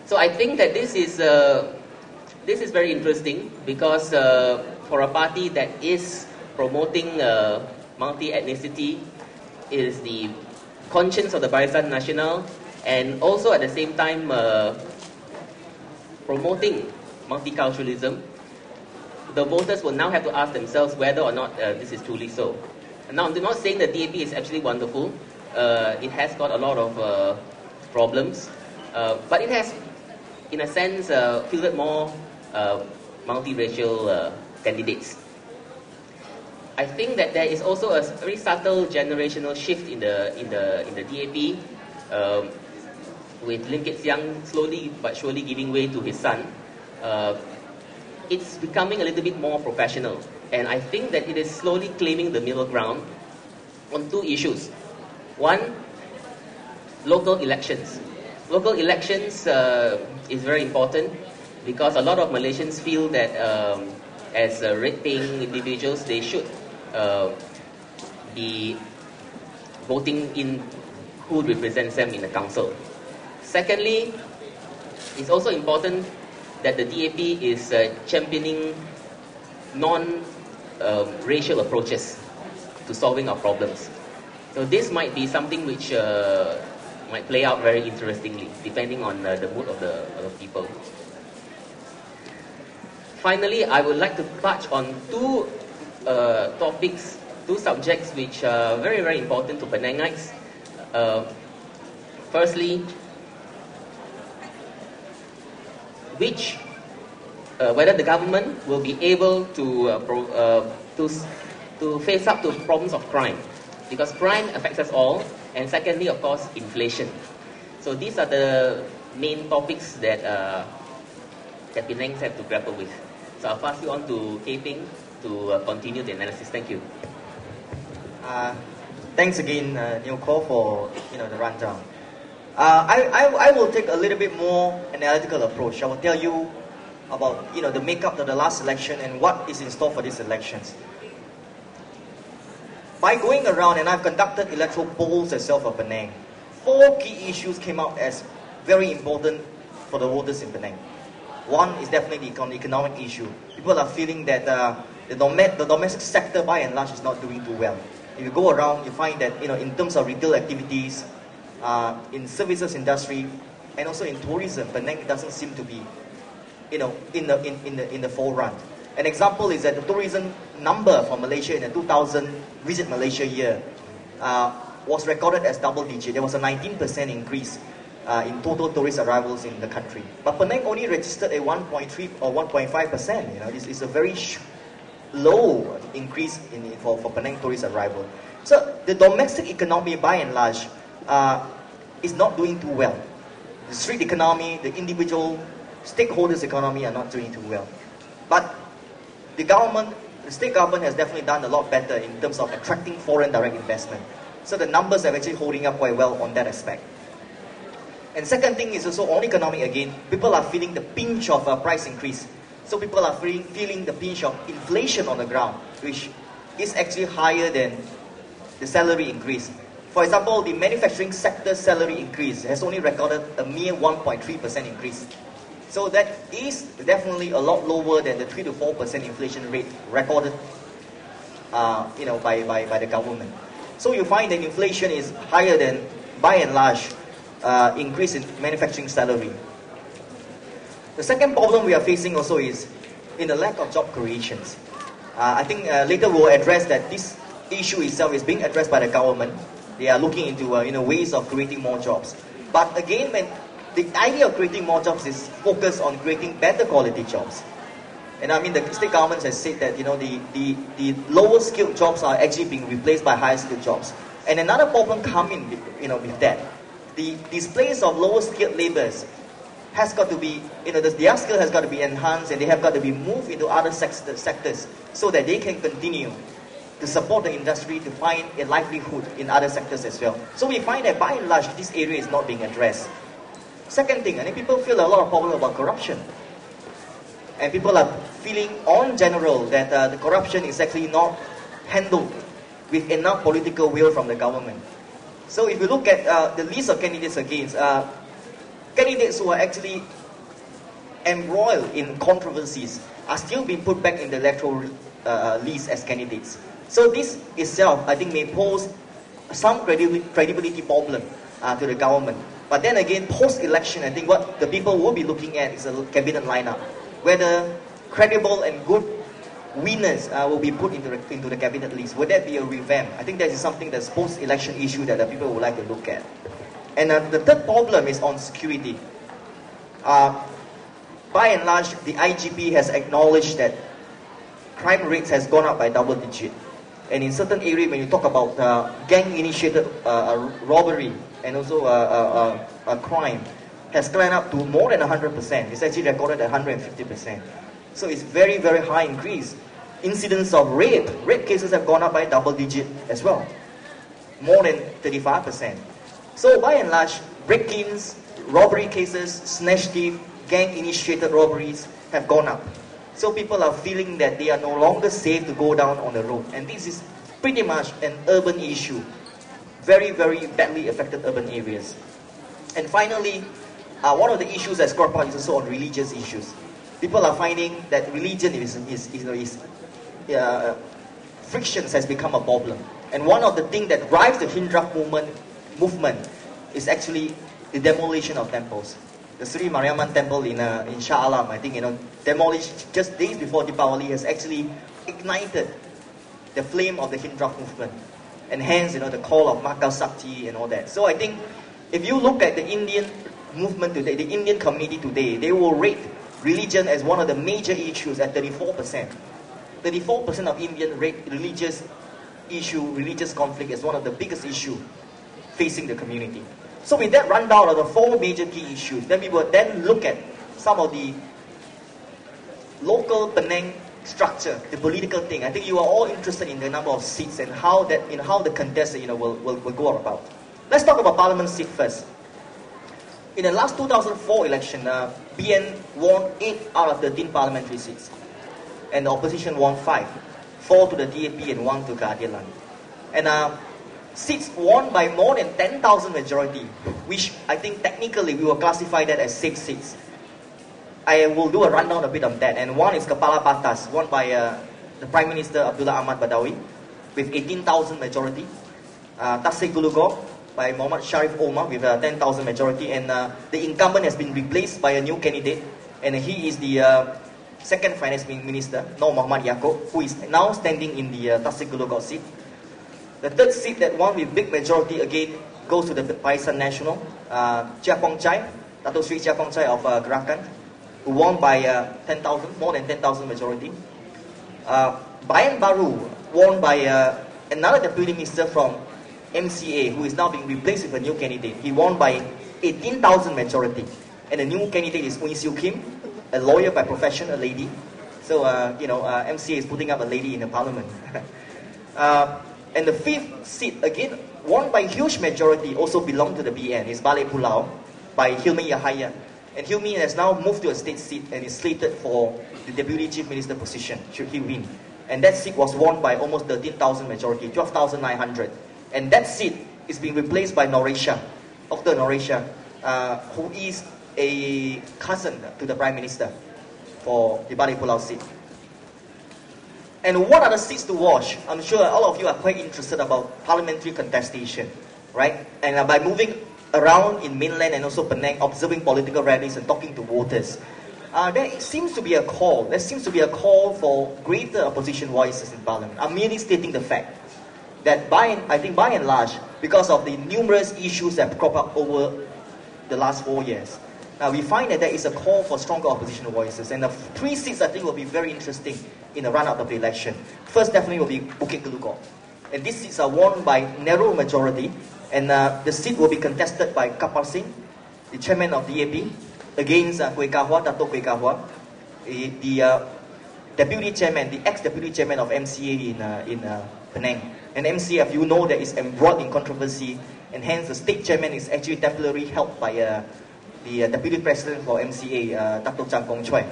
So I think that this is very interesting because for a party that is promoting multi-ethnicity, it is the conscience of the Barisan Nasional, and also at the same time promoting multiculturalism. The voters will now have to ask themselves whether or not this is truly so. And now, I'm not saying the DAP is actually wonderful. It has got a lot of problems, but it has, in a sense, fielded more multiracial candidates. I think that there is also a very subtle generational shift in the DAP, with Lim Kit Siang slowly but surely giving way to his son. It's becoming a little bit more professional, and I think that it is slowly claiming the middle ground on two issues. One, local elections. Local elections is very important because a lot of Malaysians feel that as red-paying individuals, they should be voting in who represents them in the council. Secondly, it's also important that the DAP is championing non-racial approaches to solving our problems. So this might be something which might play out very interestingly, depending on the mood of the people. Finally, I would like to touch on two topics, two subjects which are very, very important to Penangites. Firstly, whether the government will be able to face up to problems of crime, because crime affects us all, and secondly, of course, inflation. So these are the main topics that Penangs have to grapple with. So I'll pass you on to Kay Ping to continue the analysis. Thank you. Thanks again, Neil Khor, for the rundown. I will take a little bit more analytical approach. I will tell you about the makeup of the last election and what is in store for these elections. By going around, and I've conducted electoral polls as well for Penang, 4 key issues came out as very important for the voters in Penang. One is definitely the economic issue. People are feeling that the domestic sector by and large is not doing too well. If you go around, you find that in terms of retail activities, in services industry, and also in tourism, Penang doesn't seem to be in the forefront. An example is that the tourism number for Malaysia in the 2000 Visit Malaysia year was recorded as double digit. There was a 19% increase in total tourist arrivals in the country. But Penang only registered a 1.3 or 1.5%. This is a very low increase for Penang tourist arrival. So the domestic economy by and large is not doing too well. The street economy, the individual stakeholders' economy are not doing too well. But the state government has definitely done a lot better in terms of attracting foreign direct investment. So the numbers are actually holding up quite well on that aspect. And second thing is also on economic again, people are feeling the pinch of a price increase. So people are feeling the pinch of inflation on the ground, which is actually higher than the salary increase. For example, the manufacturing sector salary increase has only recorded a mere 1.3% increase. So that is definitely a lot lower than the 3 to 4% inflation rate recorded by the government. So you find that inflation is higher than, by and large, increase in manufacturing salary. The second problem we are facing also is in the lack of job creations. I think later we'll address that this issue itself is being addressed by the government. They are looking into ways of creating more jobs. But again, when the idea of creating more jobs is focused on creating better quality jobs. And I mean, the state government has said that the lower skilled jobs are actually being replaced by higher skilled jobs. And another problem coming with that, the displace of lower skilled labourers has got to be, their skill has got to be enhanced, and they have got to be moved into other sectors so that they can continue to support the industry to find a livelihood in other sectors as well. So we find that by and large, this area is not being addressed. Second thing, I think people feel a lot of problem about corruption. And people are feeling, on general, that the corruption is actually not handled with enough political will from the government. So if you look at the list of candidates against, candidates who are actually embroiled in controversies are still being put back in the electoral list as candidates. So this itself, I think, may pose some credibility problem to the government. But then again, post-election, I think what the people will be looking at is a cabinet lineup, whether credible and good winners will be put into the cabinet list. Would that be a revamp? I think that is something that's post-election issue that the people would like to look at. And the third problem is on security. By and large, the IGP has acknowledged that crime rates has gone up by double digit. And in certain areas, when you talk about gang-initiated robbery and also crime, has climbed up to more than 100%. It's actually recorded at 150%. So it's very, very high increase. Incidents of rape cases have gone up by double digit as well, more than 35%. So by and large, break-ins, robbery cases, snatch thief, gang-initiated robberies have gone up. So people are feeling that they are no longer safe to go down on the road. And this is pretty much an urban issue. Very, very badly affected urban areas. And finally, one of the issues that's cropped up is also on religious issues. People are finding that religion frictions has become a problem. And one of the things that drives the Hindu movement is actually the demolition of temples. The Sri Mariamman temple in Shah Alam, I think, demolished just days before Deepavali, has actually ignited the flame of the Hindu movement. And hence, the call of Makal Sakti and all that. So I think if you look at the Indian movement today, the Indian community today, they will rate religion as one of the major issues at 34%. 34% of Indians rate religious conflict as one of the biggest issues facing the community. So with that rundown of the 4 major key issues, then we will then look at some of the local Penang structure, the political thing. I think you are all interested in the number of seats and how the contest will go about. Let's talk about parliament seat first. In the last 2004 election, BN won 8 out of 13 parliamentary seats. And the opposition won 5. 4 to the DAP and 1 to Keadilan. And seats won by more than 10,000 majority, which I think technically we will classify that as safe seats. I will do a rundown a bit on that. And one is Kepala Batas, won by the Prime Minister Abdullah Ahmad Badawi with 18,000 majority. Tasik Gulugor by Muhammad Sharif Omar with 10,000 majority. And the incumbent has been replaced by a new candidate. And he is the second Finance Minister, Nur Muhammad Yaakob, who is now standing in the Tasik Gulugor seat. The third seat that won with big majority again goes to the Barisan Nasional, Chia Kong Chai, Dato Sri Chia Kong Chai of Gerakan, who won by more than 10,000 majority. Bayan Baru won by another deputy minister from MCA, who is now being replaced with a new candidate. He won by 18,000 majority. And the new candidate is Uni Siu Kim, a lawyer by profession, a lady. So, MCA is putting up a lady in the parliament. And the fifth seat, again, won by huge majority, also belonged to the BN, is Balai Pulau, by Hilmi Yahaya. And Hilmi has now moved to a state seat and is slated for the Deputy Chief Minister position, should he win. And that seat was won by almost 13,000 majority, 12,900. And that seat is being replaced by Noresha, Dr. Noresha, who is a cousin to the Prime Minister for the Balai Pulau seat. And what are the seats to watch? I'm sure all of you are quite interested about parliamentary contestation, right? And by moving around in mainland and also Penang, observing political rallies and talking to voters, there seems to be a call. There seems to be a call for greater opposition voices in parliament. I'm merely stating the fact that by and large, because of the numerous issues that crop up over the last 4 years, we find that there is a call for stronger opposition voices. And the 3 seats I think will be very interesting in the run-up of the election. First definitely will be Bukit Kelukor. And these seats are won by narrow majority. And the seat will be contested by Kapal Singh, the chairman of DAP, against Kwek Kahwa, Dato' Kwek Kahwa, the deputy chairman, the ex-deputy chairman of MCA in Penang. And MCA, if you know, that is embroiled in controversy. And hence the state chairman is actually temporarily held by the deputy president for MCA, Dr. Chang Kong Choi.